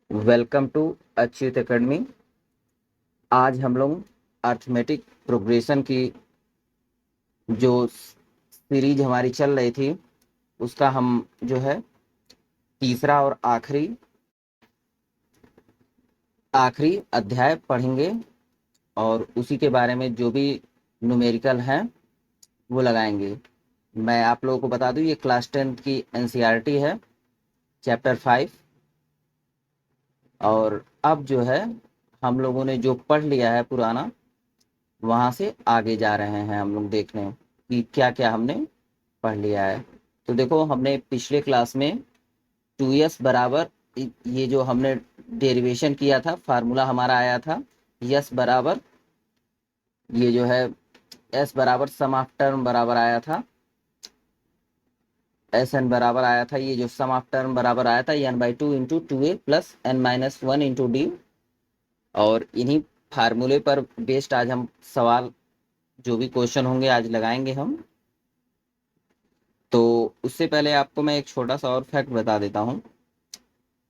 Welcome to Achyut academy. आज हम लोग अर्थमेटिक प्रोग्रेशन की जो सीरीज हमारी चल रही थी उसका हम जो है तीसरा और आखिरी अध्याय पढ़ेंगे और उसी के बारे में जो भी न्यूमेरिकल हैं वो लगाएंगे। मैं आप लोगों को बता दूं ये क्लास 10th की एनसीईआरटी है, चैप्टर 5। और अब जो है हम लोगों ने जो पढ़ लिया है पुराना, वहां से आगे जा रहे हैं हम लोग देखने कि क्या क्या हमने पढ़ लिया है। तो देखो, हमने पिछले क्लास में 2s बराबर, ये जो हमने डेरिवेशन किया था, फार्मूला हमारा आया था यस बराबर, ये जो है एस बराबर सम ऑफ टर्म बराबर आया था, एस एन बराबर आया था, ये जो सम ऑफ टर्म बराबर आया था n/2 into 2a plus n-1 into D. और इन्हीं फार्मूले पर बेस्ड आज हम सवाल, जो भी क्वेश्चन होंगे आज लगाएंगे हम। तो उससे पहले आपको मैं एक छोटा सा और फैक्ट बता देता हूँ।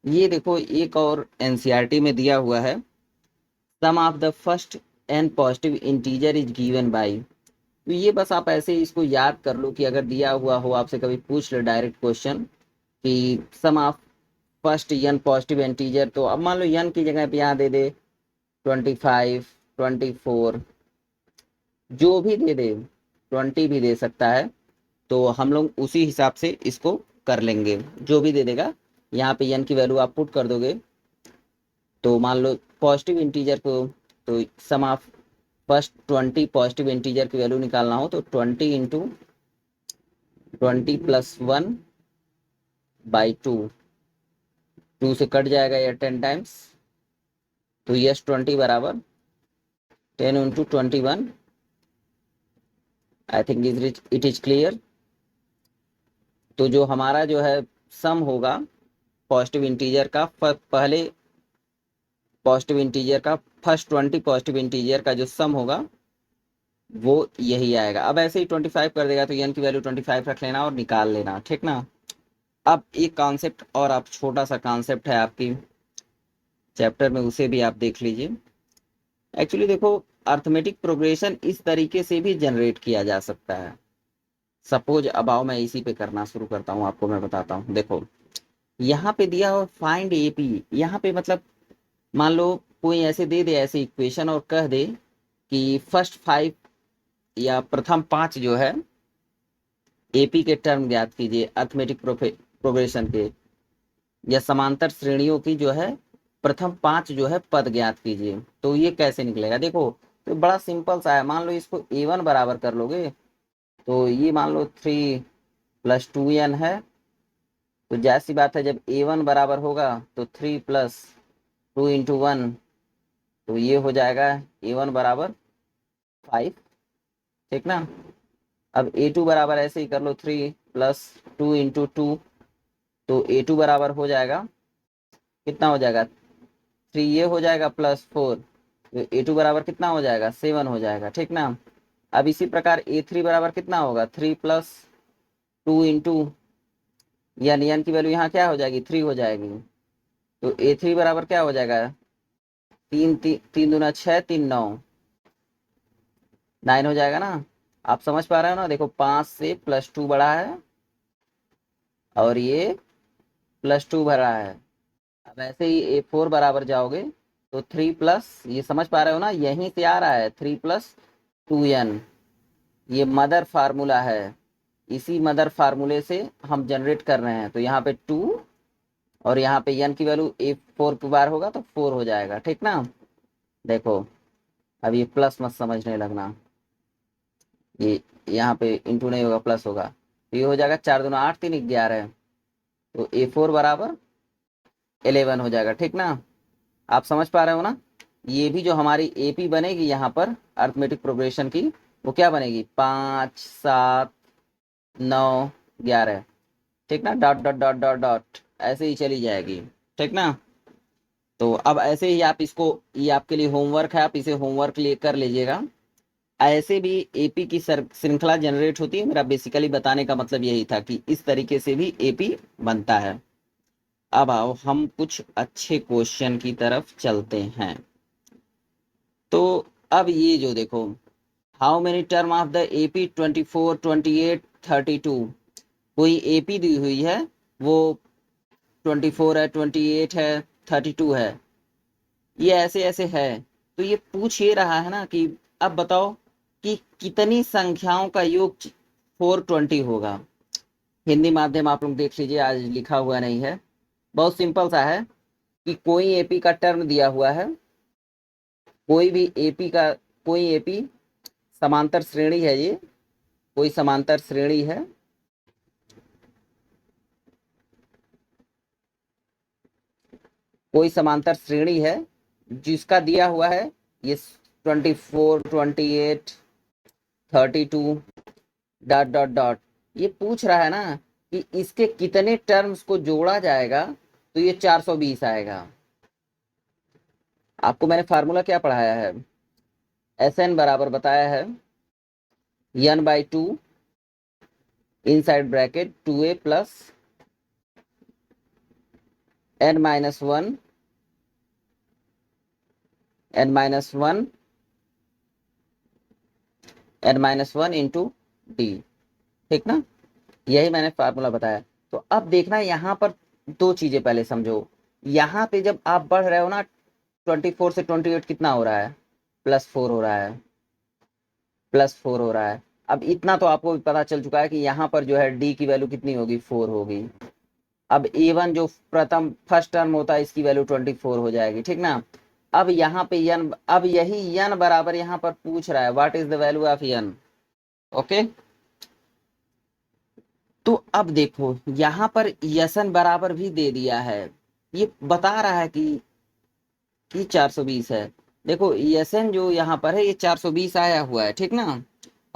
ये देखो, एक और एनसीईआरटी में दिया हुआ है, sum of the first n positive integer is given by. तो ये बस आप ऐसे ही इसको याद कर लो कि अगर दिया हुआ हो, आपसे कभी पूछ ले डायरेक्ट क्वेश्चन कि sum of first n positive integer, तो अब मान लो एन की जगह पे यहाँ दे दे 25, 24, जो भी दे दे, 20 भी दे सकता है। तो हम लोग उसी हिसाब से इसको कर लेंगे, जो भी दे देगा। यहाँ पे n की वैल्यू आप पुट कर दोगे, तो मान लो पॉजिटिव इंटीजर को, तो सम ऑफ फर्स्ट 20 पॉजिटिव इंटीजर की वैल्यू निकालना हो तो 20 इंटू 20+1/2, 2 से कट जाएगा या 10 टाइम्स, तो यस 20 बराबर 10 into 21। I think it is clear. तो जो हमारा जो है सम होगा पॉजिटिव इंटीजर का, पहले पॉजिटिव इंटीजर का, फर्स्ट 20 पॉजिटिव इंटीजर का जो सम होगा वो यही आएगा। अब ऐसे ही 25 कर देगा तो n की वैल्यू 25 रख लेना और निकाल लेना, ठीक ना। अब एक कॉन्सेप्ट और, आप छोटा सा कॉन्सेप्ट है आपकी चैप्टर में, उसे भी आप देख लीजिए। एक्चुअली देखो, अर्थमेटिक प्रोग्रेशन इस तरीके से भी जनरेट किया जा सकता है। सपोज अबाव मैं इसी पे करना शुरू करता हूँ, आपको मैं बताता हूँ। देखो, यहाँ पे दिया हो फाइंड एपी, यहाँ पे मतलब मान लो कोई ऐसे दे दे ऐसे इक्वेशन और कह दे कि फर्स्ट 5 या प्रथम 5 जो है एपी के टर्म ज्ञात कीजिए, अर्थमेटिक प्रोग्रेशन के या समांतर श्रेणियों की जो है प्रथम 5 जो है पद ज्ञात कीजिए। तो ये कैसे निकलेगा? देखो, तो बड़ा सिंपल सा है। मान लो इसको a1 बराबर कर लोगे, तो ये मान लो 3 + 2n है। तो जाहिर सी बात है, जब a1 बराबर होगा तो 3 + 2 इंटू 1, तो ये हो जाएगा a1 बराबर 5, ठीक ना। अब a2 बराबर ऐसे ही कर लो, 3 + 2 इंटू 2, तो a2 बराबर हो जाएगा, कितना हो जाएगा, 3 ये हो जाएगा +4, तो a2 बराबर कितना हो जाएगा, 7 हो जाएगा, ठीक ना। अब इसी प्रकार a3 बराबर कितना होगा, 3 + 2 इंटू, यानी n की वैल्यू यहाँ क्या हो जाएगी, 3 हो जाएगी। तो a3 बराबर क्या हो जाएगा, 3 3 दूना 6, 3 9, 9 हो जाएगा ना। आप समझ पा रहे हो ना। देखो, 5 से +2 बढ़ा है और ये +2 भरा है। अब ऐसे ही a4 बराबर जाओगे तो 3 प्लस, ये समझ पा रहे हो ना, यहीं से आ रहा है 3 + 2n, ये मदर फार्मूला है। इसी मदर फार्मूले से हम जनरेट कर रहे हैं। तो यहाँ पे 2 और यहाँ पे n की वैल्यू a4 की बार होगा तो 4 हो जाएगा, ठीक ना। देखो, अब ये प्लस मत समझने लगना, ये यहाँ पे इंटू नहीं होगा, प्लस होगा। तो ये हो जाएगा 4 दूना 8, 3 11, तो a4 बराबर 11 हो जाएगा, ठीक ना। आप समझ पा रहे हो ना। ये भी जो हमारी एपी बनेगी यहाँ पर अर्थमेटिक प्रोग्रेशन की, वो क्या बनेगी, 5 7 9 11, ठीक ना। Dot dot dot dot dot ऐसे ही चली जाएगी, ठीक ना। तो अब ऐसे ही आप इसको, ये आपके लिए होमवर्क है, आप इसे होमवर्क लिए कर लीजिएगा। ऐसे भी एपी की श्रृंखला जनरेट होती है। मेरा बेसिकली बताने का मतलब यही था कि इस तरीके से भी एपी बनता है। अब आओ हम कुछ अच्छे क्वेश्चन की तरफ चलते हैं। तो अब ये जो देखो, how many term of the AP 24, 28, 32। कोई एपी दी हुई है, वो 24 है, 28 है, 32 है, ये ऐसे ऐसे है। तो ये पूछ ये रहा है ना कि अब बताओ कि कितनी संख्याओं का योग 420 होगा। हिंदी माध्यम आप लोग देख लीजिए, आज लिखा हुआ नहीं है, बहुत सिंपल सा है कि कोई एपी का टर्म दिया हुआ है, कोई भी एपी का, कोई एपी समांतर श्रेणी है, ये कोई समांतर श्रेणी है, कोई समांतर श्रेणी है जिसका दिया हुआ है ये 24, 28, 32 डॉट डॉट डॉट। ये पूछ रहा है ना कि इसके कितने टर्म्स को जोड़ा जाएगा, तो ये 420 आएगा। आपको मैंने फार्मूला क्या पढ़ाया है, एस एन बराबर बताया है n/2 inside bracket 2a plus n-1 n-1 into d. ठीक ना, यही मैंने फार्मूला बताया। तो अब देखना यहाँ पर दो चीजें पहले समझो। यहाँ पे जब आप बढ़ रहे हो ना, 24 से 28 कितना हो रहा है, +4 हो रहा है, +4 हो रहा है। अब इतना तो आपको भी पता चल चुका है कि यहाँ पर जो है डी की वैल्यू कितनी होगी, 4 होगी। अब ए1 जो प्रथम फर्स्ट टर्म होता है, इसकी वैल्यू 24 हो जाएगी। ठीक ना, अब यहाँ पे यन, अब यही यन बराबर यहाँ पर पूछ रहा है what is the value of N. Okay, तो अब देखो यहाँ पर यसन बराबर भी दे दिया है, ये बता रहा है कि 420 है। देखो यसन जो यहाँ पर है ये 420 आया हुआ है, ठीक ना,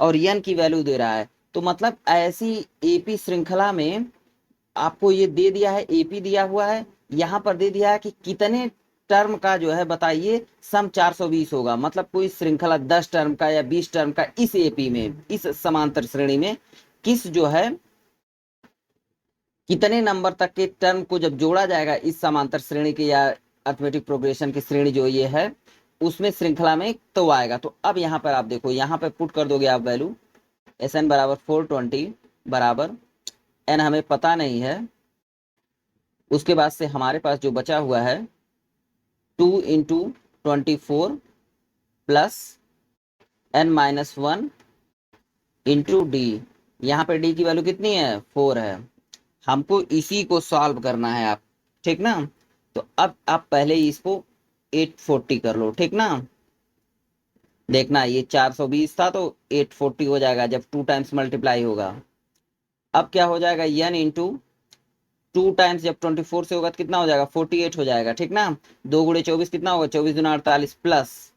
और यन की वैल्यू दे रहा है। तो मतलब ऐसी एपी श्रृंखला में आपको ये दे दिया है, एपी दिया हुआ है, यहाँ पर दे दिया है कि कितने टर्म का जो है बताइए सम 420 होगा। मतलब कोई श्रृंखला 10 टर्म का या 20 टर्म का इस एपी में, इस समांतर श्रेणी में किस जो है कितने नंबर तक के टर्म को जब जोड़ा जाएगा इस समांतर श्रेणी के या अर्थमेटिक प्रोग्रेशन की श्रेणी जो ये है उसमें श्रृंखला में, तो आएगा। तो अब यहाँ पर आप देखो, यहाँ पे पुट कर दोगे आप वैल्यू, एस एन बराबर 420 बराबर एन हमें पता नहीं है, उसके बाद से हमारे पास जो बचा हुआ है 2 into 24 plus n-1 into D. यहाँ पे डी की वैल्यू कितनी है, 4 है। हमको इसी को सॉल्व करना है आप, ठीक ना। तो अब आप पहले इसको 840 कर लो, ठीक ना। देखना ये 420 था तो 840 हो जाएगा जब 2 टाइम्स मल्टीप्लाई होगा। अब क्या हो जाएगा, n इंटू 2 टाइम्स जब 24 से होगा तो कितना हो जाएगा, 48 हो जाएगा, ठीक ना। 2 गुणे 24 कितना होगा, 24 गुना 48 प्लस,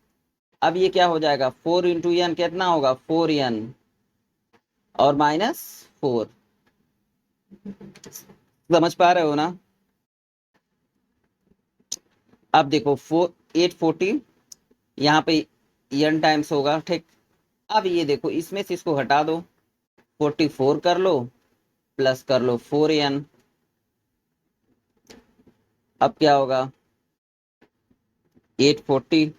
अब ये क्या हो जाएगा 4 इंटू एन कितना होगा, 4n और -4। समझ पा रहे हो ना। अब देखो 840 यहाँ पे n टाइम्स होगा, ठीक। अब ये देखो इसमें से इसको हटा दो, 44 कर लो प्लस कर लो 4n। अब क्या होगा 840,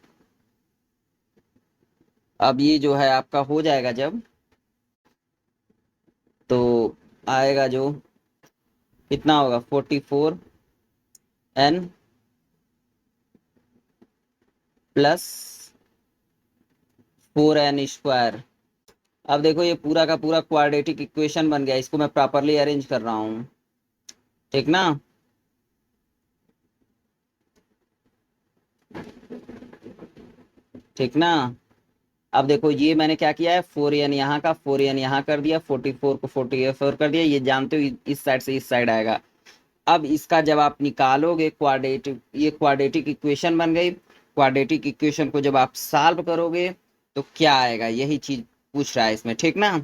अब ये जो है आपका हो जाएगा जब, तो आएगा जो कितना होगा 44n प्लस 4n²। अब देखो ये पूरा का पूरा क्वाड्रेटिक इक्वेशन बन गया, इसको मैं प्रॉपरली अरेंज कर रहा हूं, ठीक ना। ठीक ना, अब देखो ये मैंने क्या किया है, 4n यहाँ का 4n यहाँ कर दिया, 44 को 44 कर दिया, ये जानते हो इस साइड से इस साइड आएगा। अब इसका जब आप निकालोगे क्वाड्रेटिक, ये क्वाड्रेटिक इक्वेशन बन गई। क्वाड्रेटिक इक्वेशन को जब आप सॉल्व करोगे तो क्या आएगा, यही चीज पूछ रहा है इसमें, ठीक ना।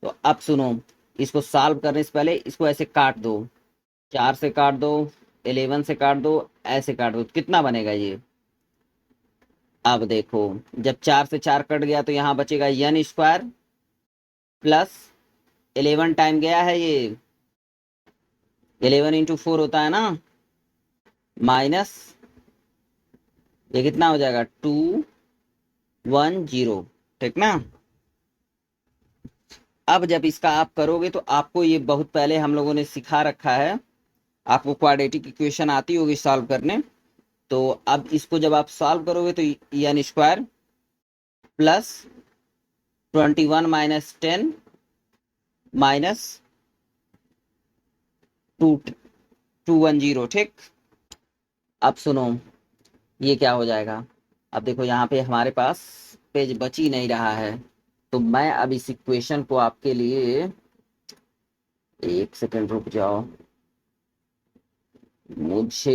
तो अब सुनो, इसको सॉल्व करने से पहले इसको ऐसे काट दो, 4 से काट दो, 11 से काट दो, ऐसे काट दो, तो कितना बनेगा ये। अब देखो जब 4 से 4 कट गया तो यहाँ बचेगा n² प्लस 11 टाइम गया है, ये 11 इंटू 4 होता है ना, माइनस ये कितना हो जाएगा 210, ठीक ना। अब जब इसका आप करोगे तो आपको ये बहुत पहले हम लोगों ने सिखा रखा है, आपको क्वाड्रेटिक इक्वेशन आती होगी सॉल्व करने। तो अब इसको जब आप सॉल्व करोगे तो N square plus 21 minus 10 minus 210, ठीक। अब सुनो ये क्या हो जाएगा। अब देखो यहाँ पे हमारे पास पेज बच ही नहीं रहा है, तो मैं अब इस इक्वेशन को आपके लिए, एक सेकंड रुक जाओ, मुझे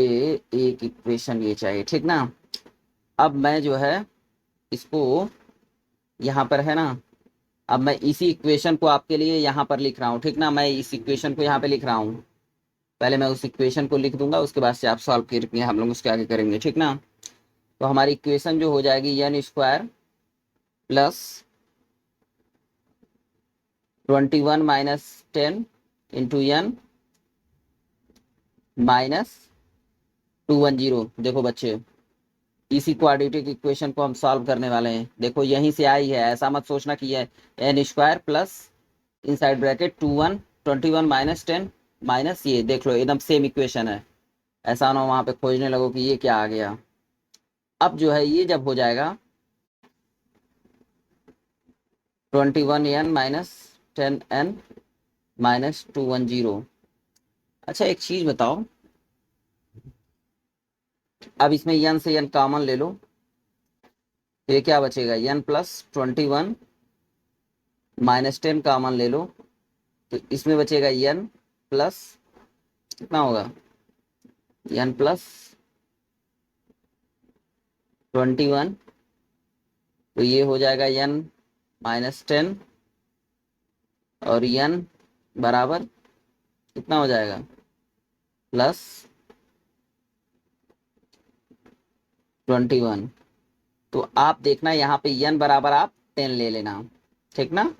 एक इक्वेशन ये चाहिए, ठीक ना। अब मैं जो है इसको यहाँ पर है ना, अब मैं इसी इक्वेशन को आपके लिए यहाँ पर लिख रहा हूँ, ठीक ना। मैं इस इक्वेशन को यहाँ पे लिख रहा हूँ, पहले मैं उस इक्वेशन को लिख दूंगा, उसके बाद से आप सॉल्व करके हम लोग उसके आगे करेंगे, ठीक ना। तो हमारी इक्वेशन जो हो जाएगी N square plus 21 minus 10 into N minus 210। देखो बच्चे, इसी क्वाड्रेटिक इक्वेशन को हम सॉल्व करने वाले हैं। देखो यहीं से आई है, ऐसा मत सोचना कि ये N square plus inside bracket 21 minus 10 minus, ये देख लो एकदम सेम इक्वेशन है। ऐसा ना वहां पे खोजने लगो कि ये क्या आ गया। अब जो है ये जब हो जाएगा 21n माइनस 10n माइनस 210। अच्छा एक चीज बताओ, अब इसमें n से n कॉमन ले लो, तो ये क्या बचेगा, n प्लस 21 माइनस 10 कॉमन ले लो, तो इसमें बचेगा n प्लस कितना होगा, n प्लस 21, तो ये हो जाएगा n माइनस 10 और n बराबर कितना हो जाएगा, प्लस 21। तो आप देखना यहाँ पे n बराबर आप 10 ले लेना, ठीक ना।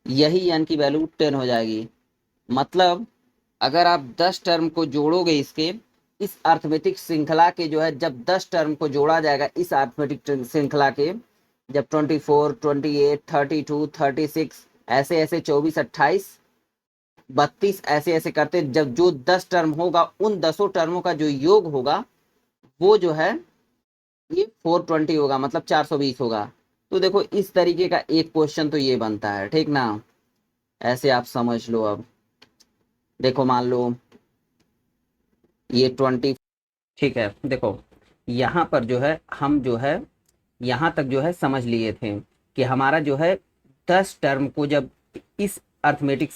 यही n की वैल्यू 10 हो जाएगी। मतलब अगर आप 10 टर्म को जोड़ोगे इसके, इस अर्थमेटिक श्रृंखला के जो है, जब 10 टर्म को जोड़ा जाएगा इस अर्थमेटिक श्रृंखला के, जब 24 28 32 36 ऐसे ऐसे 24 28 32 ऐसे ऐसे करते, जब जो 10 टर्म होगा उन 10 टर्मों का जो योग होगा वो जो है ये 420 होगा, मतलब 420 होगा। तो देखो इस तरीके का एक क्वेश्चन तो ये बनता है, ठीक ना। ऐसे आप समझ लो। अब देखो मान लो ये 20, ठीक है। देखो यहाँ पर जो है हम जो है यहाँ तक जो है समझ लिए थे कि हमारा जो है 10 टर्म को जब इस अर्थमेटिक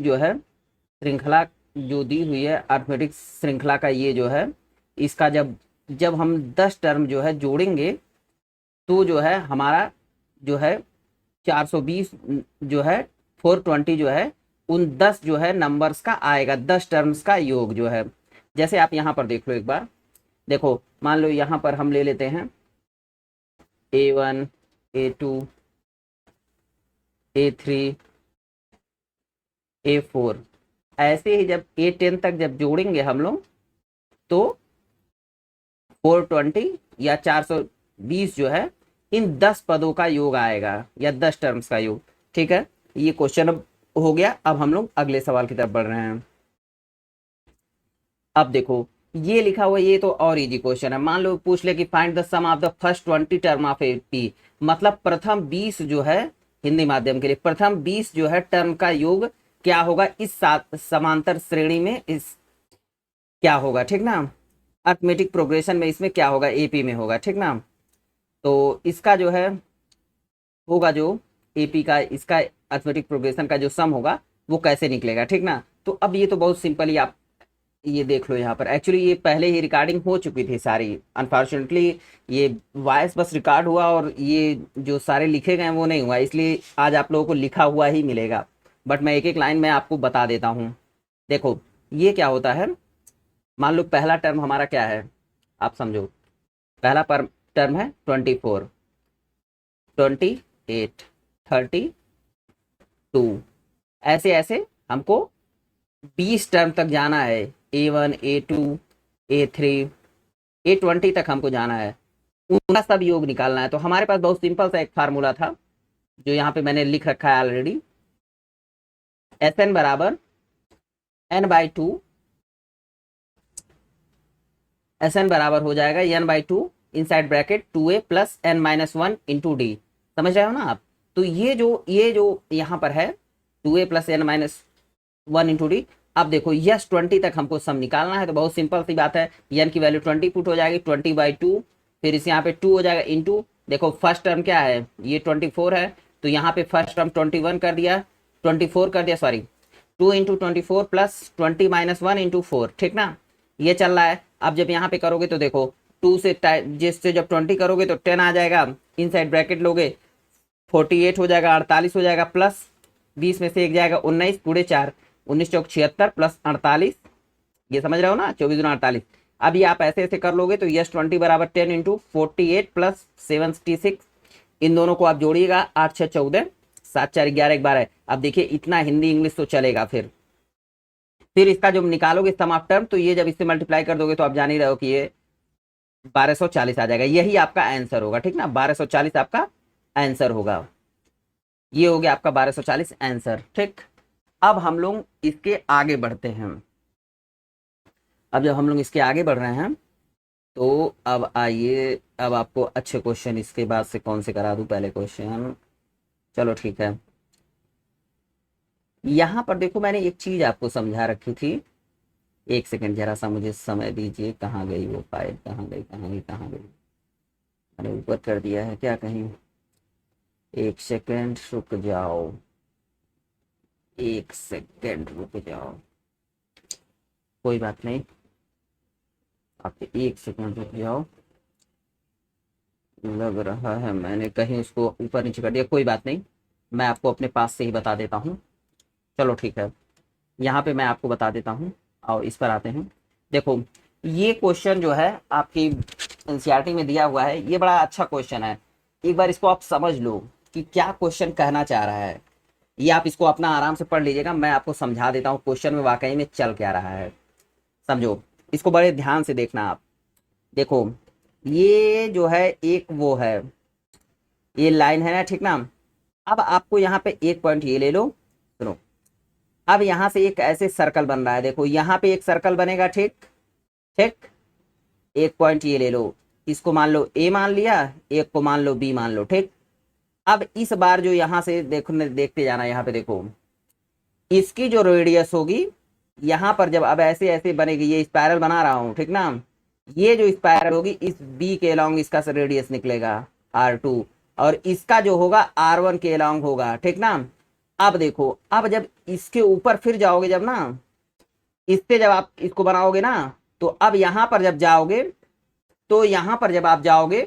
जो है श्रृंखला जो दी हुई है, अर्थमेटिक श्रृंखला का ये जो है, इसका जब जब हम 10 टर्म जो है जोड़ेंगे तो जो है हमारा जो है 420 जो है 420 जो है उन 10 जो है नंबर्स का आएगा, 10 टर्म्स का योग जो है। जैसे आप यहाँ पर देख लो एक बार, देखो मान लो यहाँ पर हम ले लेते हैं A1 A2 A3 A4, ऐसे ही जब A10 तक जब जोड़ेंगे हम लोग तो 420 या 420 जो है इन 10 पदों का योग आएगा या 10 टर्म्स का योग, ठीक है। ये क्वेश्चन अब हो गया। अब हम लोग अगले सवाल की तरफ बढ़ रहे हैं। अब देखो ये लिखा हुआ, ये तो और इजी क्वेश्चन है। मान लो पूछ ले कि find the sum of the first 20 term of AP, मतलब प्रथम 20 जो है, हिंदी माध्यम के लिए प्रथम 20 जो है टर्म का योग क्या होगा इस समांतर श्रेणी में, इस क्या होगा, ठीक ना। अर्थमेटिक प्रोग्रेशन में इसमें क्या होगा, एपी में होगा, ठीक ना। तो इसका जो है होगा जो एपी का, इसका अर्थमेटिक प्रोग्रेशन का जो सम होगा वो कैसे निकलेगा, ठीक ना। तो अब ये तो बहुत सिंपल ही आप ये देख लो। यहाँ पर एक्चुअली ये पहले ही रिकॉर्डिंग हो चुकी थी सारी, अनफॉर्चुनेटली ये वॉइस बस रिकॉर्ड हुआ और ये जो सारे लिखे गए वो नहीं हुआ, इसलिए आज आप लोगों को लिखा हुआ ही मिलेगा। बट मैं एक एक लाइन में आपको बता देता हूँ। देखो ये क्या होता है, मान लो पहला टर्म हमारा क्या है, आप समझो। पहला पर टर्म है 24 28 32, ऐसे ऐसे हमको 20 टर्म तक जाना है। A1 A2 A3 A20 तक हमको जाना है, उनका सब योग निकालना है। तो हमारे पास बहुत सिंपल सा एक फार्मूला था जो यहाँ पे मैंने लिख रखा है ऑलरेडी। Sn बराबर n/2, Sn बराबर हो जाएगा n/2 inside bracket 2a plus n-1 into D. समझ रहे हो ना आप? तो ये जो यहाँ पर है 2a plus n-1 into D. अब देखो यस 20 तक हमको सम निकालना है, तो बहुत सिंपल सी बात है, n की वैल्यू 20 पुट हो जाएगी, 20/2, फिर इस यहाँ पे 2 हो जाएगा इंटू, देखो फर्स्ट टर्म क्या है, ये 24 है, तो यहाँ पे फर्स्ट टर्म 21 कर दिया, 24 कर दिया, सॉरी 2 इंटू 24 प्लस 20-1 इंटू 4, ठीक ना, ये चल रहा है। अब जब यहाँ पे करोगे तो देखो 2 से जिससे जब 20 करोगे तो 10 आ जाएगा, इनसाइड ब्रैकेट लोगे 48 हो जाएगा, 48 हो जाएगा, प्लस 20 में से एक जाएगा 19, पूरे 4, 19 चौक 76 प्लस 48, ये समझ रहे हो ना, 24 गुना 48। अब ये आप ऐसे ऐसे कर लोगे तो यस 20 बराबर 10 इंटू 48 प्लस 76, इन दोनों को आप जोड़िएगा, 8 6 14, 7 4 11 12। अब देखिए इतना हिंदी इंग्लिश तो चलेगा। फिर इसका जब निकालोगे सम ऑफ टर्म, तो ये जब इससे मल्टीप्लाई कर दोगे तो आप जान ही रहे हो कि ये 1240 आ जाएगा, यही आपका आंसर होगा, ठीक ना, 1240 आपका आंसर होगा, ये हो गया आपका 1240 आंसर, ठीक। अब हम लोग इसके आगे बढ़ते हैं। अब जब हम लोग इसके आगे बढ़ रहे हैं तो अब आइए, अब आपको अच्छे क्वेश्चन इसके बाद से कौन से करा दूं, पहले क्वेश्चन, चलो ठीक है। यहां पर देखो मैंने एक चीज आपको समझा रखी थी, एक सेकंड जरा सा मुझे समय दीजिए, कहाँ गई वो फाइल, कहाँ गई कहाँ गई कहाँ गई, मैंने ऊपर कर दिया है क्या कहीं, एक सेकंड रुक जाओ, एक सेकंड रुक जाओ, कोई बात नहीं, आप एक सेकंड रुक जाओ, लग रहा है मैंने कहीं उसको ऊपर नीचे कर दिया, कोई बात नहीं, मैं आपको अपने पास से ही बता देता हूँ। चलो ठीक है, यहाँ पे मैं आपको बता देता हूँ, और इस पर आते हैं। देखो ये क्वेश्चन जो है आपकी एनसीईआरटी में दिया हुआ है, ये बड़ा अच्छा क्वेश्चन है, एक बार इसको आप समझ लो कि क्या क्वेश्चन कहना चाह रहा है। ये आप इसको अपना आराम से पढ़ लीजिएगा, मैं आपको समझा देता हूँ क्वेश्चन में वाकई में चल क्या रहा है, समझो, इसको बड़े ध्यान से देखना आप। देखो ये जो है एक वो है, ये लाइन है ना, ठीक ना। अब आपको यहाँ पे एक पॉइंट ये ले लो, सुनो, अब यहाँ से एक ऐसे सर्कल बन रहा है, देखो यहाँ पे एक सर्कल बनेगा, ठीक ठीक, एक पॉइंट ये ले लो, इसको मान लो ए मान लिया, एक को मान लो बी मान लो, ठीक। अब इस बार जो यहाँ से देखो, देखते जाना, यहाँ पे देखो इसकी जो रेडियस होगी यहाँ पर, जब अब ऐसे ऐसे बनेगी, ये स्पाइरल बना रहा हूँ, ठीक ना, ये जो स्पाइरल होगी इस बी के अलोंग इसका रेडियस निकलेगा R2, और इसका जो होगा R1 के अलोंग होगा, ठीक ना। अब देखो, अब जब इसके ऊपर फिर जाओगे, जब ना इससे जब आप इसको बनाओगे ना, तो अब यहां पर जब जाओगे, तो यहां पर जब आप जाओगे,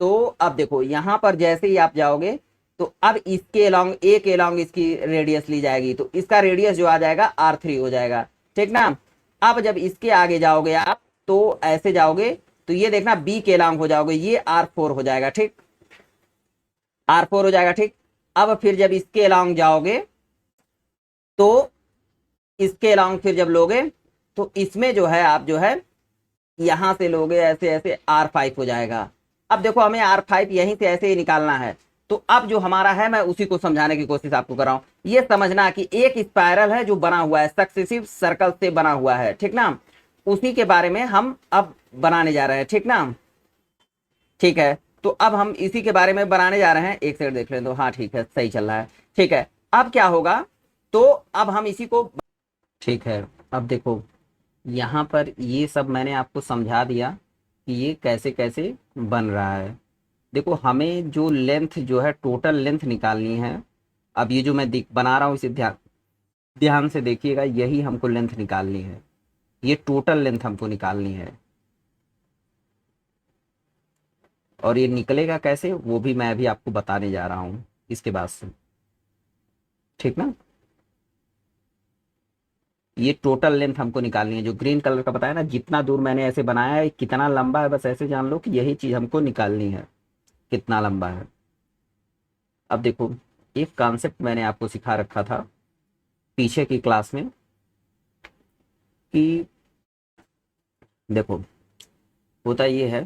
तो अब देखो यहां पर जैसे ही आप जाओगे, तो अब इसके अलोंग, ए के अलोंग इसकी रेडियस ली जाएगी, तो इसका रेडियस जो आ जाएगा R3 हो जाएगा, ठीक ना। अब जब इसके आगे जाओगे आप, तो ऐसे जाओगे, तो ये देखना बी के अलोंग हो जाओगे, ये R4 हो जाएगा, ठीक, R4 हो जाएगा, ठीक। अब फिर जब इसके अलोंग जाओगे, तो इसके अलोंग फिर जब लोगे, तो इसमें जो है आप जो है यहां से लोगे ऐसे ऐसे R5 हो जाएगा। अब देखो हमें R5 यहीं से ऐसे ही निकालना है, तो अब जो हमारा है मैं उसी को समझाने की कोशिश आपको कर रहा हूं। ये समझना कि एक स्पाइरल है जो बना हुआ है, सक्सेसिव सर्कल से बना हुआ है, ठीक ना, उसी के बारे में हम अब बनाने जा रहे हैं, ठीक ना, ठीक है। तो अब हम इसी के बारे में बनाने जा रहे हैं, एक सेकंड देख लें, तो हाँ ठीक है, सही चल रहा है, ठीक है। अब क्या होगा, तो अब हम इसी को, ठीक है, अब देखो यहाँ पर ये सब मैंने आपको समझा दिया कि ये कैसे कैसे बन रहा है। देखो हमें जो लेंथ जो है, टोटल लेंथ निकालनी है। अब ये जो मैं बना रहा हूँ, इसे ध्यान ध्यान से देखिएगा, यही हमको लेंथ निकालनी है, ये टोटल लेंथ हमको निकालनी है, और ये निकलेगा कैसे वो भी मैं अभी आपको बताने जा रहा हूँ इसके बाद से, ठीक ना। ये टोटल लेंथ हमको निकालनी है, जो ग्रीन कलर का बताया ना, जितना दूर मैंने ऐसे बनाया है, कितना लंबा है, बस ऐसे जान लो कि यही चीज हमको निकालनी है, कितना लंबा है। अब देखो एक कॉन्सेप्ट मैंने आपको सिखा रखा था पीछे की क्लास में, कि देखो होता ये है,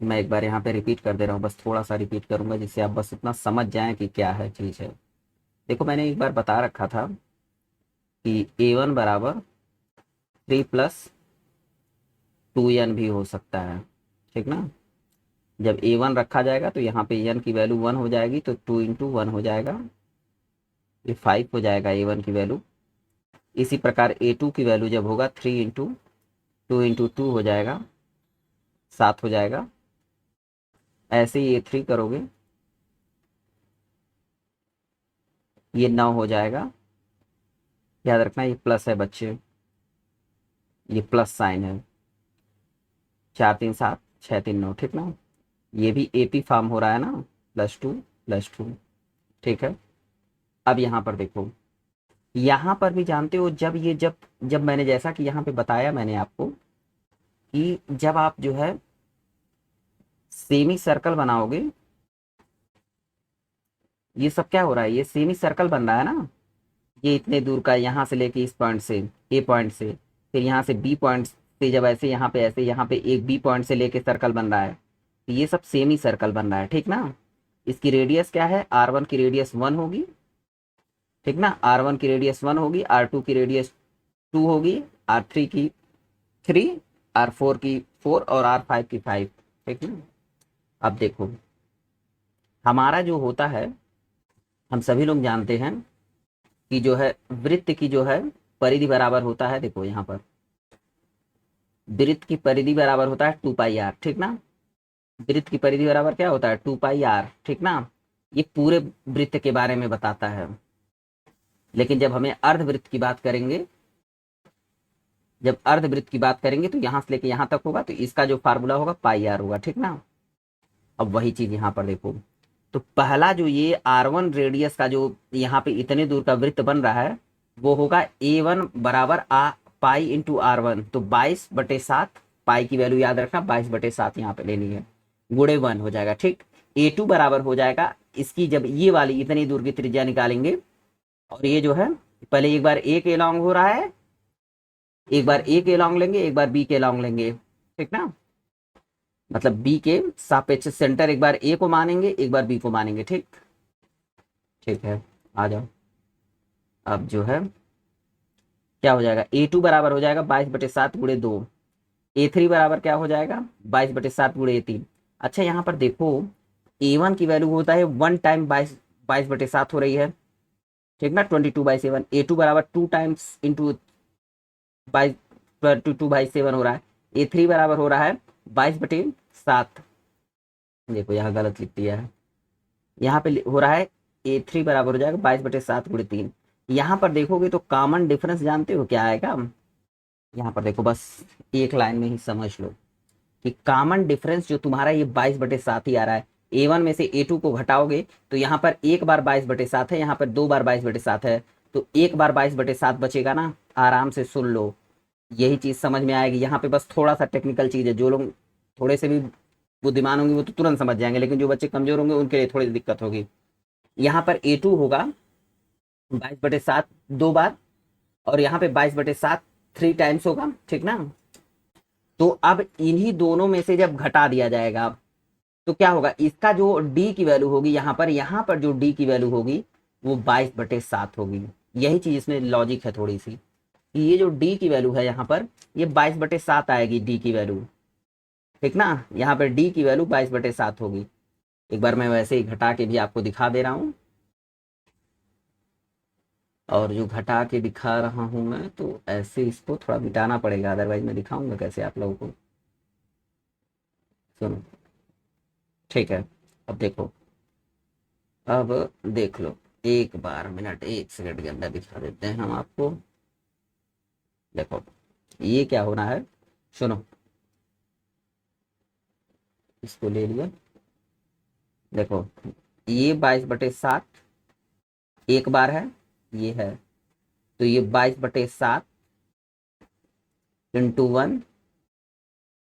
मैं एक बार यहाँ पे रिपीट कर दे रहा हूँ, बस थोड़ा सा रिपीट करूंगा जिससे आप बस इतना समझ जाएं कि क्या है चीज़ है। देखो मैंने एक बार बता रखा था कि A1 बराबर 3 + 2n भी हो सकता है, ठीक ना। जब A1 रखा जाएगा तो यहाँ पे n की वैल्यू 1 हो जाएगी, तो 2 × 1 हो जाएगा, ये 5 हो जाएगा A1 की वैल्यू। इसी प्रकार A2 की वैल्यू जब होगा 3 × 2 × 2 हो जाएगा, 7 हो जाएगा। ऐसे ही A3 करोगे, ये 9 हो जाएगा। याद रखना ये प्लस है बच्चे, ये प्लस साइन है। 4 × 3 = 7, 6 × 3 = 9, ठीक ना। ये भी AP फॉर्म हो रहा है ना, +2 + 2, ठीक है। अब यहाँ पर देखो, यहाँ पर भी जानते हो जब ये जब जब मैंने जैसा कि यहाँ पे बताया मैंने आपको कि जब आप जो है सेमी सर्कल बनाओगे, ये सब क्या हो रहा है, ये सेमी सर्कल बन रहा है ना। ये इतने दूर का, यहाँ से लेके इस पॉइंट से, A पॉइंट से, फिर यहाँ से B पॉइंट से, जब ऐसे यहाँ पे एक B पॉइंट से लेके सर्कल बन रहा है, तो ये सब सेमी सर्कल बन रहा है, ठीक ना। इसकी रेडियस क्या है, R1 की रेडियस 1 होगी, ठीक ना। R1 की रेडियस 1 होगी, R2 की रेडियस 2 होगी, R3 की 3, R4 की 4 और R5 की 5, ठीक ना। अब देखो हमारा जो होता है, हम सभी लोग जानते हैं कि जो है वृत्त की जो है परिधि बराबर होता है, देखो यहाँ पर वृत्त की परिधि बराबर होता है 2πr, ठीक ना। वृत्त की परिधि बराबर क्या होता है, 2πr, ठीक ना। ये पूरे वृत्त के बारे में बताता है। लेकिन जब हमें अर्धवृत्त की बात करेंगे, जब अर्धवृत्त की बात करेंगे तो यहाँ से लेके यहाँ तक होगा, तो इसका जो फार्मूला होगा πr होगा, ठीक ना। अब वही चीज यहाँ पर देखो, तो पहला जो ये R1 रेडियस का जो यहाँ पे इतने दूर का वृत्त बन रहा है, वो होगा A1 बराबर π × R1, तो 22/7, पाई की वैल्यू याद रखना 22/7 यहाँ पे लेनी है, गुणे 1 हो जाएगा, ठीक। A2 बराबर हो जाएगा, इसकी जब ये वाली इतनी दूर की त्रिज्या निकालेंगे, और ये जो है पहले एक बार A के लॉन्ग हो रहा है, एक बार A के लॉन्ग लेंगे, एक बार B के लॉन्ग लेंगे, ठीक ना। मतलब बी के सापेक्ष सेंटर एक बार ए को मानेंगे, एक बार बी को मानेंगे, ठीक। ठीक है, आ जाओ। अब जो है क्या हो जाएगा, A2 बराबर हो जाएगा 22/7 × 2, A3 बराबर क्या हो जाएगा 22/7 × 3। अच्छा यहाँ पर देखो A1 की वैल्यू होता है 1 टाइम 22/7 हो रही है, ठीक ना, 22/7। A2 बराबर 2 टाइम्स इंटू 22/7 हो रहा है। A3 बराबर हो रहा है 22/7, देखो यहाँ गलत लिख दिया है, यहाँ पे हो रहा है A3 बराबर हो जाएगा 22/7 × 3। यहाँ पर देखोगे तो कॉमन डिफरेंस जानते हो क्या आएगा, यहाँ पर देखो बस एक लाइन में ही समझ लो कि कॉमन डिफरेंस जो तुम्हारा ये 22/7 ही आ रहा है। A1 में से A2 को घटाओगे तो यहाँ पर एक बार 22/7 है, यहाँ पर 2 बार 22/7 है, तो एक बार 22/7 बचेगा ना। आराम से सुन लो, यही चीज समझ में आएगी। यहाँ पे बस थोड़ा सा टेक्निकल चीज है, जो लोग थोड़े से भी बुद्धिमान होंगे वो तो तुरंत समझ जाएंगे, लेकिन जो बच्चे कमजोर होंगे उनके लिए थोड़ी दिक्कत होगी। यहाँ पर A2 होगा 22/7 2 बार, और यहाँ पे 22/7 3 टाइम्स होगा, ठीक ना। तो अब इन्हीं दोनों में से जब घटा दिया जाएगा तो क्या होगा, इसका जो D की वैल्यू होगी यहाँ पर जो D की वैल्यू होगी वो 22/7 होगी। यही चीज इसमें लॉजिक है थोड़ी सी, कि ये जो D की वैल्यू है यहाँ पर ये 22/7 आएगी D की वैल्यू, ठीक ना। यहाँ पर D की वैल्यू 22/7 होगी। एक बार मैं वैसे ही घटा के भी आपको दिखा दे रहा हूँ, और जो घटा के दिखा रहा हूं मैं तो ऐसे इसको थोड़ा मिटाना पड़ेगा, अदरवाइज मैं दिखाऊंगा कैसे आप लोगों को। सुनो, ठीक है। अब देखो, अब देख लो, एक बार मिनट 1 सेकंड के अंदर दिखा देते हैं हम आपको। देखो ये क्या होना है, सुनो, इसको ले लिया। देखो ये 22/7 एक बार है, ये है, तो ये 22/7 × 1,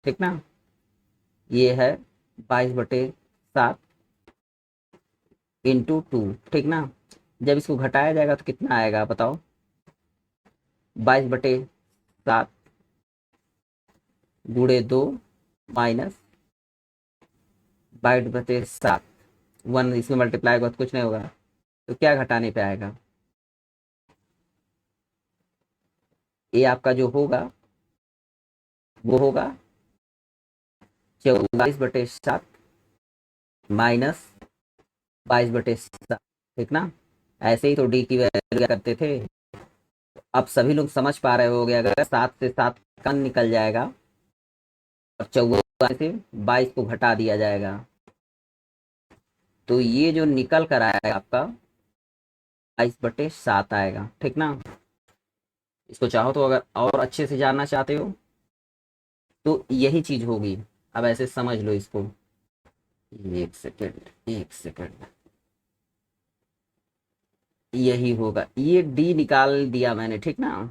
ठीक ना। ये है 22/7 × 2, ठीक ना। जब इसको घटाया जाएगा तो कितना आएगा बताओ, 22/7 गुणे 2 माइनस 22/7, 1 इसमें मल्टीप्लाई होगा तो कुछ नहीं होगा, तो क्या घटाने पे आएगा? ये आपका जो होगा वो होगा 44/7 माइनस 22/7, ठीक ना। ऐसे ही तो डी की वैल्यू करते थे। अब सभी लोग समझ पा रहे होगे, अगर 7 से 7 कम निकल जाएगा और 44 से 22 को घटा दिया जाएगा, तो ये जो निकल कर आएगा आपका 22/7 आएगा, ठीक ना। इसको चाहो तो अगर और अच्छे से जानना चाहते हो तो यही चीज होगी। अब ऐसे समझ लो इसको। एक सेकंड, एक सेकंड, यही होगा। ये डी निकाल दिया मैंने, ठीक ना।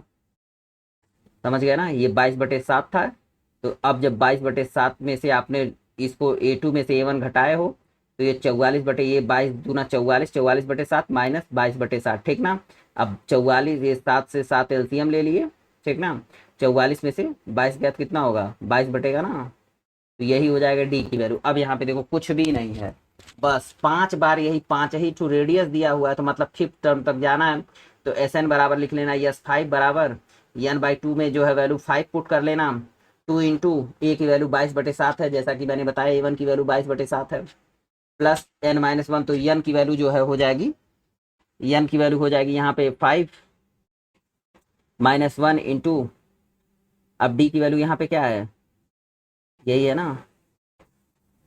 समझ गया ना, ये 22/7 था। तो अब जब 22/7 में से आपने इसको A2 में से A1 घटाए हो, तो ये 44 बटे ये 22 दूना 44, 44/7 माइनस 22/7, ठीक ना। अब 44, ये 7 से 7 एलसीएम ले लिए, ठीक ना। 44 में से 22 गया तो कितना होगा? 22 बटेगा ना। तो यही हो जाएगा डी की वैल्यू। अब यहाँ पे देखो कुछ भी नहीं है, बस 5 बार यही 5 ही टू रेडियस दिया हुआ है, तो मतलब फिफ्थ टर्म तक जाना है। तो एस एन बराबर लिख लेना, यस 5 बराबर n/2 में जो है वैल्यू 5 पुट कर लेना। 2 इंटू ए की वैल्यू 22/7 है, जैसा कि मैंने बताया A1 की वैल्यू 22/7 है, प्लस n-1, तो n की वैल्यू जो है हो जाएगी, n की वैल्यू हो जाएगी यहाँ पे 5 -1 इंटू, अब डी की वैल्यू यहाँ पे क्या है, यही है ना,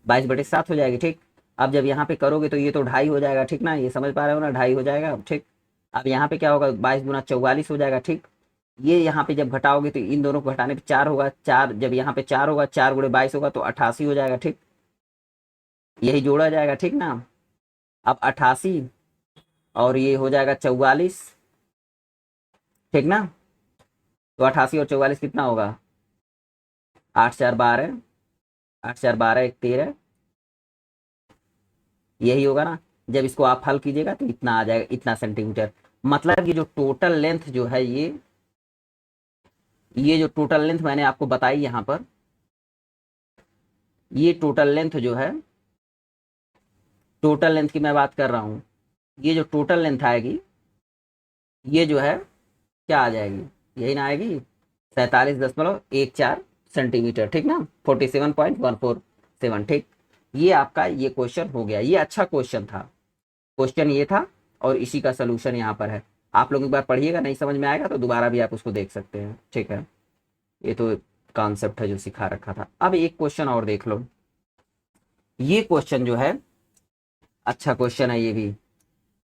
22/7 हो जाएगी, ठीक। अब जब यहाँ पे करोगे तो ये तो 2.5 हो जाएगा, ठीक ना। ये समझ पा रहे हो ना, 2.5 हो जाएगा, ठीक। अब यहाँ पे क्या होगा, 22 गुना 44 हो जाएगा, ठीक। ये यहाँ पे जब घटाओगे तो इन दोनों को घटाने पे 4 होगा, 4 जब यहाँ पे 4 होगा, 4 गुणे 22 होगा तो 88 हो जाएगा, ठीक। यही जोड़ा जाएगा, ठीक ना। अब 88 और ये हो जाएगा 44, ठीक ना। तो 88 और 44 कितना होगा? 8×4 = 12, 8×4 = 13, यही होगा ना। जब इसको आप हल कीजिएगा तो इतना आ जाएगा, इतना सेंटीमीटर। मतलब ये जो टोटल लेंथ जो है, ये जो टोटल लेंथ मैंने आपको बताई यहाँ पर, ये टोटल लेंथ जो है, टोटल लेंथ की मैं बात कर रहा हूँ, ये जो टोटल लेंथ आएगी, ये जो है क्या आ जाएगी, यही ना आएगी, 47.14 सेंटीमीटर, ठीक ना, 47.147, ठीक। ये आपका ये क्वेश्चन हो गया। ये अच्छा क्वेश्चन था, क्वेश्चन ये था, और इसी का सोल्यूशन यहाँ पर है। आप लोग एक बार पढ़िएगा, नहीं समझ में आएगा तो दोबारा भी आप उसको देख सकते हैं, ठीक है। ये तो कॉन्सेप्ट है जो सिखा रखा था। अब एक क्वेश्चन और देख लो। ये क्वेश्चन जो है अच्छा क्वेश्चन है ये भी।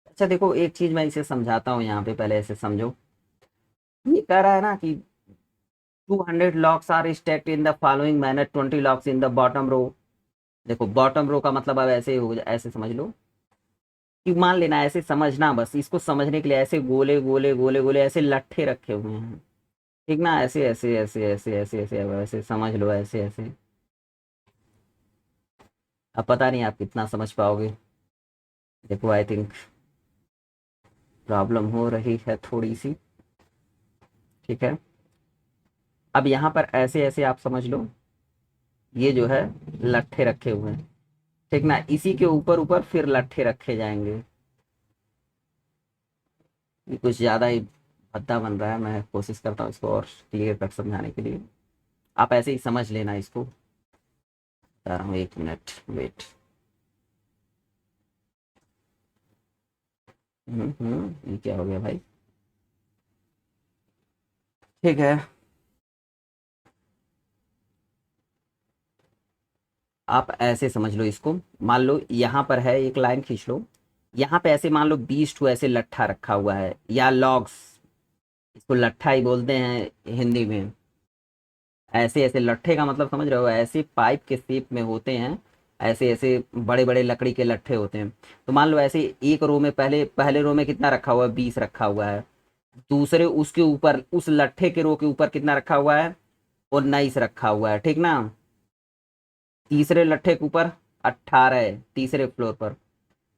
अच्छा देखो, एक चीज मैं इसे समझाता हूँ यहाँ पे, पहले ऐसे समझो। ये कह रहा है ना कि 200 logs are stacked in the following manner, 20 logs in the bottom row. देखो बॉटम रो का मतलब अब ऐसे हो, ऐसे समझ लो कि मान लेना, ऐसे समझना, बस इसको समझने के लिए ऐसे गोले गोले गोले गोले ऐसे लट्ठे रखे हुए हैं, ठीक ना। ऐसे ऐसे ऐसे ऐसे ऐसे ऐसे ऐसे समझ लो, ऐसे ऐसे। अब पता नहीं आप कितना समझ पाओगे। देखो आई थिंक प्रॉब्लम हो रही है थोड़ी सी, ठीक है। अब यहाँ पर ऐसे ऐसे आप समझ लो, ये जो है लट्ठे रखे हुए हैं, ठीक ना। इसी के ऊपर ऊपर फिर लट्ठे रखे जाएंगे। ये कुछ ज़्यादा ही भद्दा बन रहा है, मैं कोशिश करता हूँ इसको और क्लियर कट समझाने के लिए। आप ऐसे ही समझ लेना इसको, बता रहा हूँ, 1 मिनट वेट। ये क्या हो गया भाई, ठीक है। आप ऐसे समझ लो इसको। मान लो यहाँ पर है, एक लाइन खींच लो, यहाँ पे ऐसे मान लो 20 ठो ऐसे लट्ठा रखा हुआ है, या लॉग्स, इसको लट्ठा ही बोलते हैं हिंदी में। ऐसे ऐसे लट्ठे का मतलब समझ रहे हो, ऐसे पाइप के शेप में होते हैं, ऐसे ऐसे बड़े बड़े लकड़ी के लट्ठे होते हैं। तो मान लो ऐसे एक रो में, पहले पहले रो में कितना रखा हुआ है, 20 रखा हुआ है। दूसरे उसके ऊपर, उस लट्ठे के रो के ऊपर कितना रखा हुआ है, 19 रखा हुआ है, ठीक ना। तीसरे लट्ठे के ऊपर 18 है, तीसरे फ्लोर पर।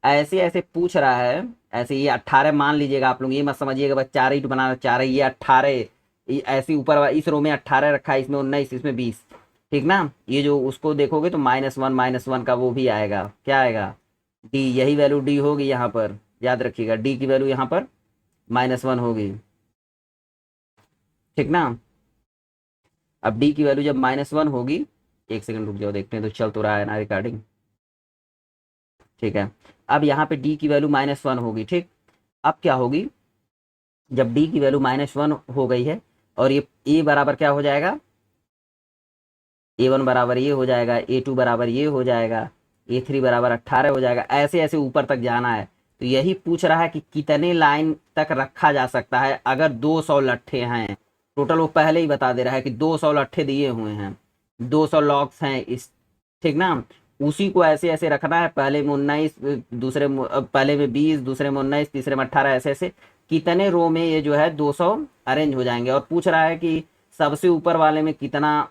ऐसे ऐसे पूछ रहा है, ऐसे ये 18 मान लीजिएगा आप लोग, ये मत समझिएगा बस 4 ईंट बनाना चाह रहे, ये 18, ऐसे ऊपर इस रो में 18 रखा है, इसमें 19, इसमें 20। ठीक ना। ये जो उसको देखोगे तो माइनस वन का वो भी आएगा, क्या आएगा, डी, यही वैल्यू डी होगी यहाँ पर, याद रखिएगा डी की वैल्यू यहाँ पर -1 होगी, ठीक ना। अब डी की वैल्यू जब -1 होगी, एक सेकंड रुक जाओ देखते हैं तो चल तो रहा है ना रिकॉर्डिंग, ठीक है। अब यहाँ पे डी की वैल्यू -1 होगी, ठीक। अब क्या होगी, जब डी की वैल्यू -1 हो गई है और ये ए बराबर क्या हो जाएगा, A1 बराबर ये हो जाएगा, A2 बराबर ये हो जाएगा, A3 बराबर 18 हो जाएगा, ऐसे ऐसे ऊपर तक जाना है। तो यही पूछ रहा है कि कितने लाइन तक रखा जा सकता है अगर 200 लट्ठे हैं। टोटल वो पहले ही बता दे रहा है कि 200 लट्ठे दिए हुए हैं, 200 लॉक्स हैं इस, ठीक ना। उसी को ऐसे ऐसे रखना है, पहले में 19, दूसरे में पहले में 20, दूसरे में 19, तीसरे में 18, ऐसे ऐसे कितने रो में ये जो है 200 अरेंज हो जाएंगे। और पूछ रहा है कि सबसे ऊपर वाले में कितना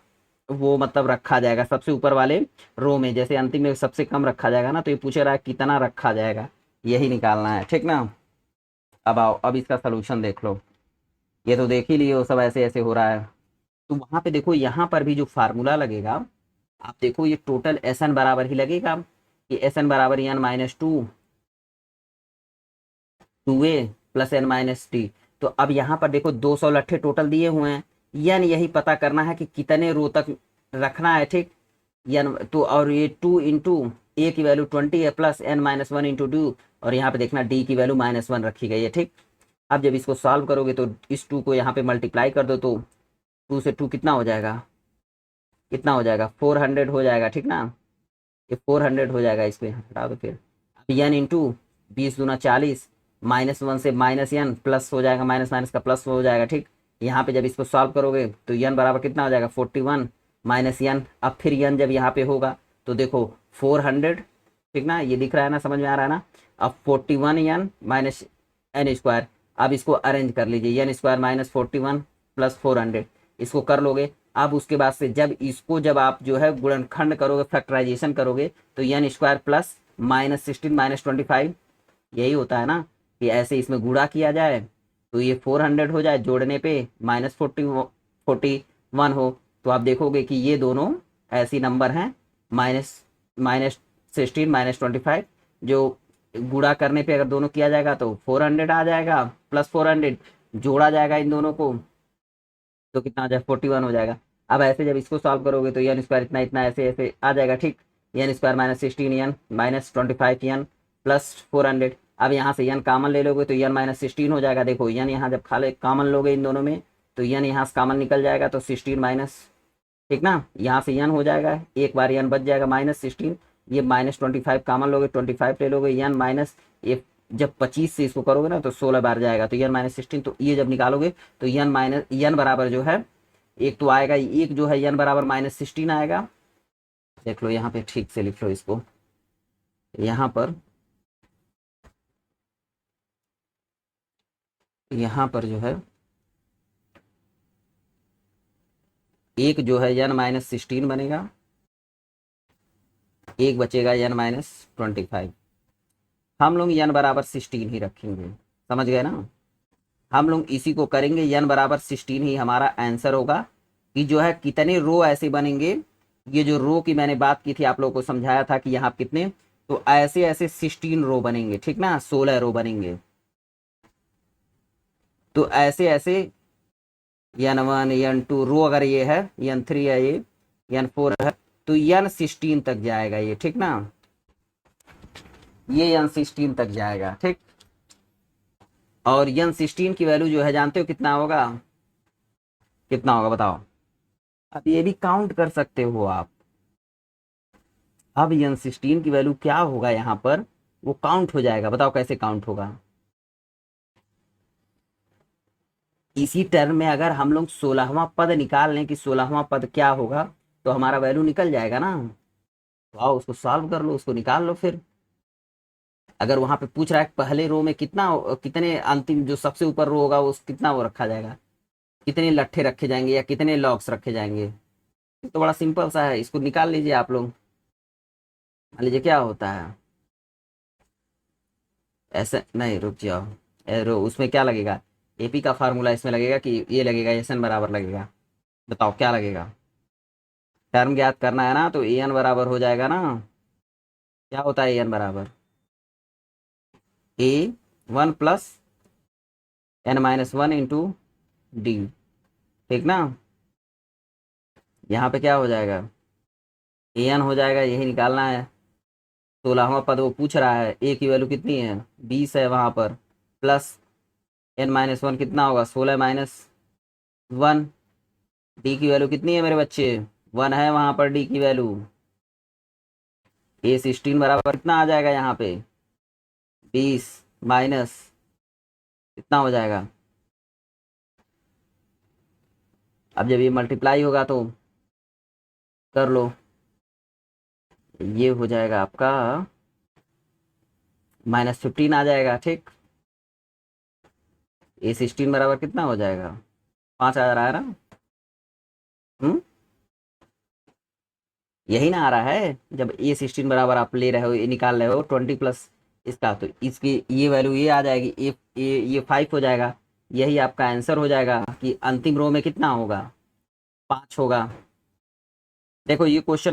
वो मतलब रखा जाएगा, सबसे ऊपर वाले रो में, जैसे अंतिम में सबसे कम रखा जाएगा ना, तो ये पूछ रहा है कितना रखा जाएगा, यही निकालना है, ठीक ना। अब आओ, अब इसका सोल्यूशन देख लो। ये तो देख ही लिए वो सब ऐसे ऐसे हो रहा है। तो वहां पे देखो, यहाँ पर भी जो फार्मूला लगेगा, आप देखो ये टोटल एस एन बराबर ही लगेगा, कि एस एन बराबर एन माइनस टू ए प्लस एन माइनस टी। तो अब यहाँ पर देखो 200 लट्ठे टोटल दिए हुए हैं, यन यही पता करना है कि कितने रो तक रखना है, ठीक। यन तो, और ये 2 इंटू ए की वैल्यू 20 है प्लस एन -1 इंटू 2, और यहाँ पे देखना डी की वैल्यू -1 रखी गई है, ठीक। अब जब इसको सॉल्व करोगे तो इस 2 को यहाँ पे मल्टीप्लाई कर दो, तो 2 से 2 कितना हो जाएगा, कितना हो जाएगा, 400 हो जाएगा, ठीक ना। ये 400 हो जाएगा, इस पे हटा दो फिर। अब यन इंटू 20 × 40, -1 से माइनस यन प्लस हो जाएगा, माइनस माइनस का प्लस हो जाएगा, ठीक। यहाँ पे जब इसको सॉल्व करोगे तो यन बराबर कितना हो जाएगा, 41 माइनस यन। अब फिर यन जब यहाँ पे होगा तो देखो 400, ठीक ना, ये दिख रहा है ना, समझ में आ रहा है ना। अब 41 यन माइनस एन स्क्वायर, अब इसको अरेंज कर लीजिए, यन स्क्वायर -41 प्लस 400, इसको कर लोगे। अब उसके बाद से जब इसको जब आप जो है गुणनखंड करोगे, फैक्टराइजेशन करोगे, तो यन स्क्वायर प्लस -16 -25, यही होता है ना, कि ऐसे इसमें गुणा किया जाए तो ये 400 हो जाए, जोड़ने पे -41 हो, तो आप देखोगे कि ये दोनों ऐसी नंबर हैं, -16 -25, जो गुणा करने पे अगर दोनों किया जाएगा तो 400 आ जाएगा, प्लस 400 जोड़ा जाएगा इन दोनों को तो कितना आ जाएगा, 41 हो जाएगा। अब ऐसे जब इसको सॉल्व करोगे तो यन स्क्वायर इतना इतना ऐसे ऐसे आ जाएगा, ठीक। यन स्क्वायर -16 यन -25 यन प्लस 400। अब यहाँ से यन कॉमन ले लोगे तो यन -16 हो जाएगा, देखो यन यहाँ जब खाले कॉमन लोगे इन दोनों में तो यन यहाँ से कॉमन निकल जाएगा, तो 16 माइनस, ठीक ना, यहाँ से यन हो जाएगा, एक बार यन बच जाएगा -16, ये -25 कॉमन लोगे, 25 ले लोगे, यन माइनस ये जब 25 से इसको करोगे ना तो 16 बार जाएगा, तो यन -16, तो ये जब निकालोगे तो यन बराबर जो है, एक तो आएगा, एक जो है यन बराबर -16 आएगा। देख लो यहाँ पे ठीक से लिख लो इसको, यहाँ पर जो है एक जो है यन -16 बनेगा, एक बचेगा यन -25। हम लोग यन बराबर 16 ही रखेंगे, समझ गए ना। हम लोग इसी को करेंगे, यन बराबर 16 ही हमारा आंसर होगा, कि जो है कितने रो ऐसे बनेंगे। ये जो रो की मैंने बात की थी, आप लोगों को समझाया था कि यहाँ कितने, तो ऐसे ऐसे 16 रो बनेंगे, ठीक ना, 16 रो बनेंगे। तो ऐसे ऐसे यन 1 यन 2 रो अगर ये है, यन 3 है, ये यन 4 है, तो यन 16 तक जाएगा ये, ठीक ना, ये यन 16 तक जाएगा, ठीक। और यन 16 की वैल्यू जो है जानते हो कितना होगा, कितना होगा बताओ। अब ये भी काउंट कर सकते हो आप। अब यन 16 की वैल्यू क्या होगा यहाँ पर, वो काउंट हो जाएगा, बताओ कैसे काउंट होगा। इसी टर्म में अगर हम लोग 16वां पद निकाल लें कि 16वां पद क्या होगा, तो हमारा वैल्यू निकल जाएगा ना। तो आओ उसको सॉल्व कर लो, उसको निकाल लो फिर। अगर वहां पे पूछ रहा है पहले रो में कितना, कितने अंतिम जो सबसे ऊपर रो होगा उस कितना वो रखा जाएगा, कितने लट्ठे रखे जाएंगे या कितने लॉक्स रखे जाएंगे, तो बड़ा सिंपल सा है, इसको निकाल लीजिए आप लोग। मान लीजिए क्या होता है, ऐसे नहीं, रुक जाओ, उसमें क्या लगेगा, एपी का फार्मूला इसमें लगेगा कि ये लगेगा, एस एन बराबर लगेगा, बताओ क्या लगेगा। टर्म ज्ञात करना है ना, तो ए एन बराबर हो जाएगा ना, क्या होता है ए एन बराबर a one plus n minus one into d, ठीक ना। यहाँ पे क्या हो जाएगा, ए एन हो जाएगा, यही निकालना है। 16वां पद वो पूछ रहा है, ए की वैल्यू कितनी है 20 है वहाँ पर, प्लस एन माइनस वन कितना होगा 16 माइनस वन, डी की वैल्यू कितनी है मेरे बच्चे, 1 है वहाँ पर डी की वैल्यू। ए 16 बराबर कितना आ जाएगा यहाँ पे 20 माइनस कितना हो जाएगा, अब जब ये मल्टीप्लाई होगा तो कर लो, ये हो जाएगा आपका -15 आ जाएगा, ठीक। ए 16 बराबर कितना हो जाएगा 5 आ रहा है ना। हम्म, यही ना आ रहा है, जब ए 16 बराबर आप ले रहे हो, ये निकाल रहे हो 20 प्लस इसका, तो इसकी ये वैल्यू ये आ जाएगी, ये 5 हो जाएगा। यही आपका आंसर हो जाएगा कि अंतिम रो में कितना होगा 5 होगा। देखो ये क्वेश्चन